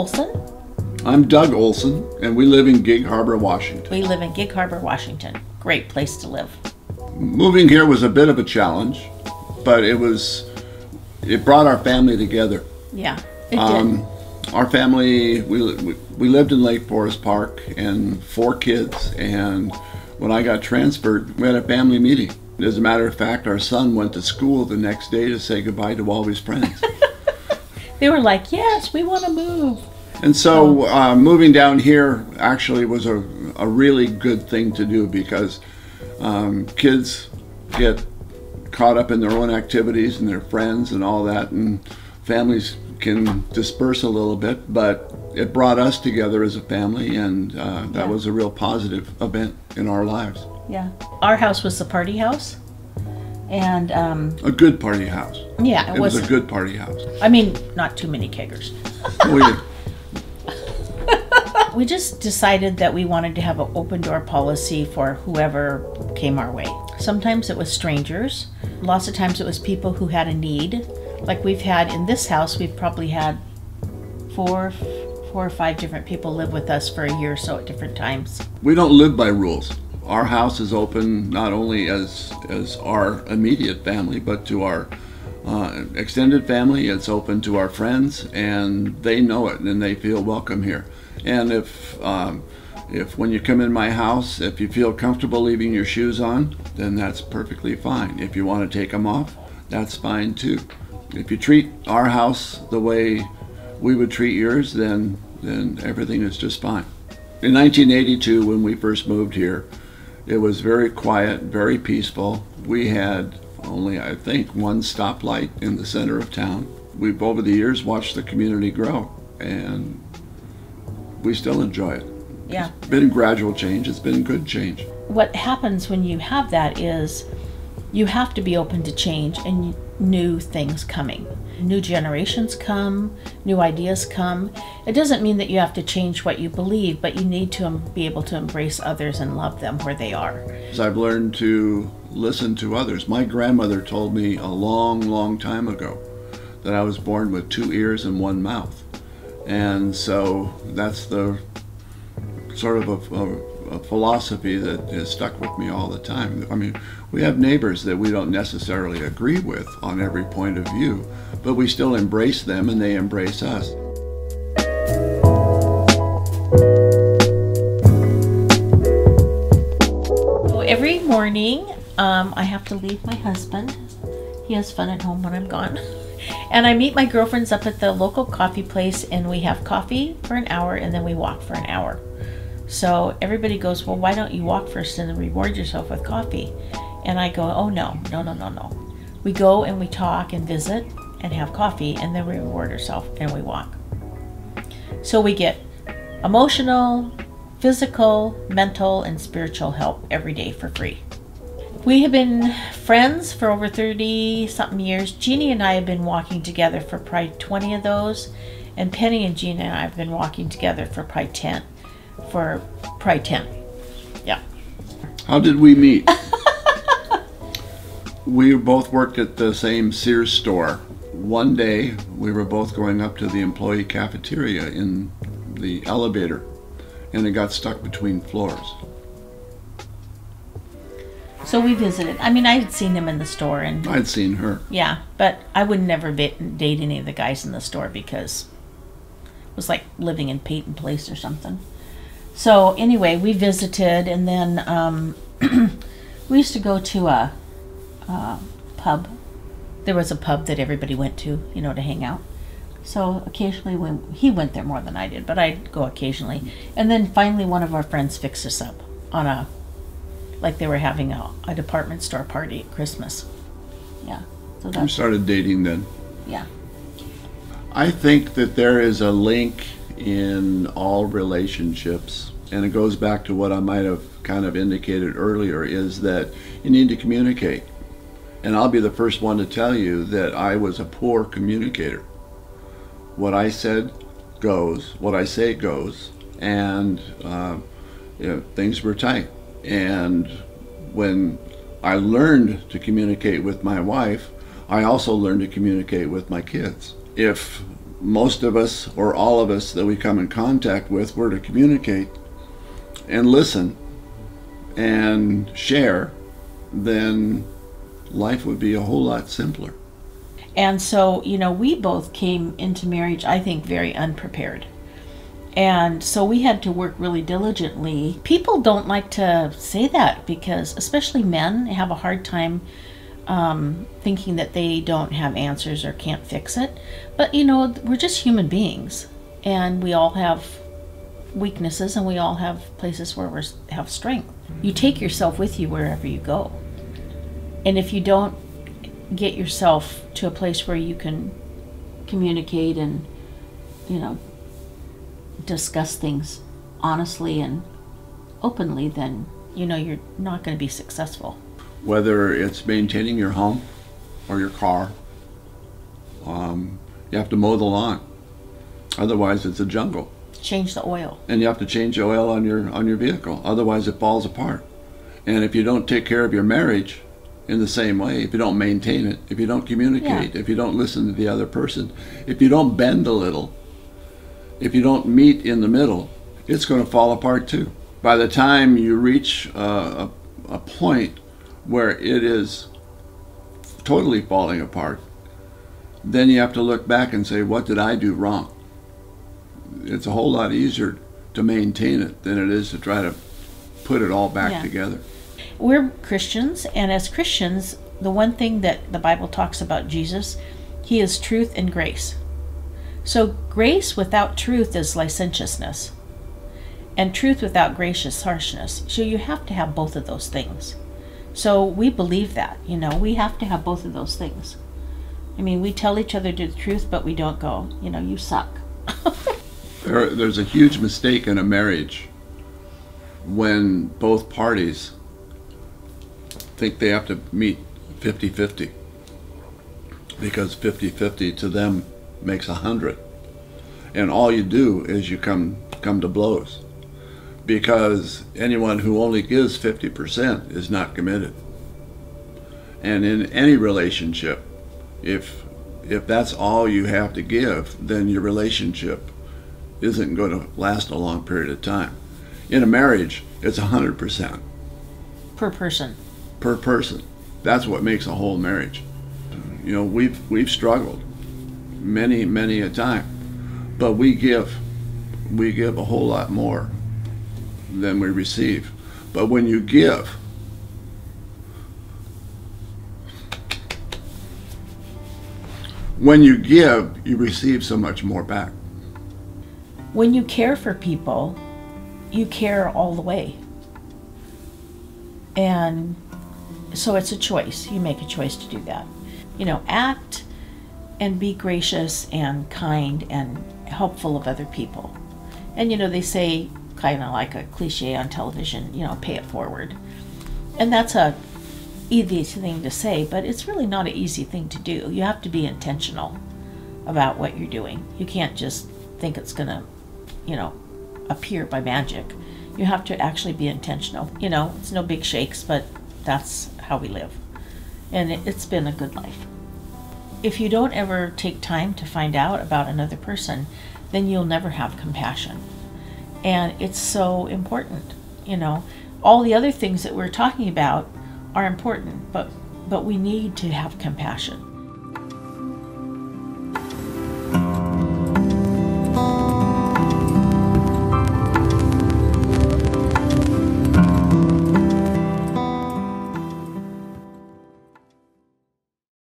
Olson. I'm Doug Olson, and we live in Gig Harbor, Washington. We live in Gig Harbor, Washington. Great place to live. Moving here was a bit of a challenge, but it brought our family together. Yeah, it did. Our family, we lived in Lake Forest Park and 4 kids, and when I got transferred, we had a family meeting. As a matter of fact, our son went to school the next day to say goodbye to all his friends. They were like, yes, we want to move. And so moving down here actually was a really good thing to do, because kids get caught up in their own activities and their friends and all that, and families can disperse a little bit, but it brought us together as a family, and that was a real positive event in our lives. Yeah. Our house was the party house, and a good party house. Yeah, it was a good party house. I mean, not too many keggers. We just decided that we wanted to have an open door policy for whoever came our way. Sometimes it was strangers. Lots of times it was people who had a need. Like we've had in this house, we've probably had four or five different people live with us for a year or so at different times. We don't live by rules. Our house is open not only as our immediate family, but to our extended family. It's open to our friends, and they know it, and they feel welcome here. And if when you come in my house, if you feel comfortable leaving your shoes on, then that's perfectly fine. If you want to take them off, that's fine too. If you treat our house the way we would treat yours, then everything is just fine. In 1982, when we first moved here, it was very quiet, very peaceful. We had only, I think, one stoplight in the center of town. We've, over the years, watched the community grow, and we still enjoy it. Yeah. It's been gradual change. It's been good change. What happens when you have that is you have to be open to change and new things coming. New generations come, new ideas come. It doesn't mean that you have to change what you believe, but you need to be able to embrace others and love them where they are. As I've learned to listen to others. My grandmother told me a long, long time ago that I was born with 2 ears and 1 mouth. And so that's the sort of a philosophy that has stuck with me all the time. I mean, we have neighbors that we don't necessarily agree with on every point of view, but we still embrace them and they embrace us. So every morning I have to leave my husband. He has fun at home when I'm gone. And I meet my girlfriends up at the local coffee place, and we have coffee for an hour and then we walk for an hour. So everybody goes, well, why don't you walk first and then reward yourself with coffee? And I go, oh no. We go and we talk and visit and have coffee, and then we reward ourselves and we walk. So we get emotional, physical, mental, and spiritual help every day for free. We have been friends for over 30-something years. Jeannie and I have been walking together for probably 20 of those, and Penny and Gina and I have been walking together for probably 10. Yeah. How did we meet? We both worked at the same Sears store. One day, we were both going up to the employee cafeteria in the elevator, and it got stuck between floors. So we visited. I mean, I had seen him in the store, and I'd seen her. Yeah, but I would never date any of the guys in the store because it was like living in Peyton Place or something. So anyway, we visited, and then we used to go to a pub. There was a pub that everybody went to, you know, to hang out. So occasionally, when he went there more than I did, but I'd go occasionally. And then finally, one of our friends fixed us up on like they were having a department store party at Christmas. Yeah. So We started dating then. Yeah. I think that there is a link in all relationships, and it goes back to what I might have kind of indicated earlier, is that you need to communicate. And I'll be the first one to tell you that I was a poor communicator. What I said goes, what I say goes, and things were tight. And when I learned to communicate with my wife, I also learned to communicate with my kids. If most of us or all of us that we come in contact with were to communicate and listen and share, then life would be a whole lot simpler. And so, we both came into marriage, I think, very unprepared. And so we had to work really diligently. People don't like to say that because, especially men, have a hard time thinking that they don't have answers or can't fix it. But, we're just human beings, and we all have weaknesses, and we all have places where we have strength. You take yourself with you wherever you go. And if you don't get yourself to a place where you can communicate and, discuss things honestly and openly, then, you're not going to be successful. Whether it's maintaining your home or your car, you have to mow the lawn. Otherwise, it's a jungle. Change the oil. And you have to change the oil on your vehicle. Otherwise, it falls apart. And if you don't take care of your marriage in the same way, if you don't maintain it, if you don't communicate, if you don't listen to the other person, if you don't bend a little, if you don't meet in the middle, it's going to fall apart too. By the time you reach a point where it is totally falling apart, then you have to look back and say, what did I do wrong? It's a whole lot easier to maintain it than it is to try to put it all back together. We're Christians, and as Christians, the one thing that the Bible talks about Jesus, he is truth and grace. So grace without truth is licentiousness, and truth without grace is harshness. So you have to have both of those things. So we believe that, we have to have both of those things. I mean, we tell each other the truth, but we don't go, you suck. There's a huge mistake in a marriage when both parties think they have to meet 50-50, because 50-50 to them makes 100, and all you do is you come to blows, because anyone who only gives 50% is not committed. And in any relationship, if that's all you have to give, then your relationship isn't going to last a long period of time. In a marriage, it's 100%. Per person. Per person. That's what makes a whole marriage. We've struggled many a time, but we give a whole lot more than we receive. But when you give, you receive so much more back. When you care for people, you care all the way. And so it's a choice. You make a choice to do that. Act and be gracious and kind and helpful of other people. And they say, kind of like a cliche on television, pay it forward. And that's a easy thing to say, but it's really not an easy thing to do. You have to be intentional about what you're doing. You can't just think it's going to, appear by magic. You have to actually be intentional. It's no big shakes, but that's how we live. And it's been a good life. If you don't ever take time to find out about another person, then you'll never have compassion. And it's so important. All the other things that we're talking about are important, but we need to have compassion.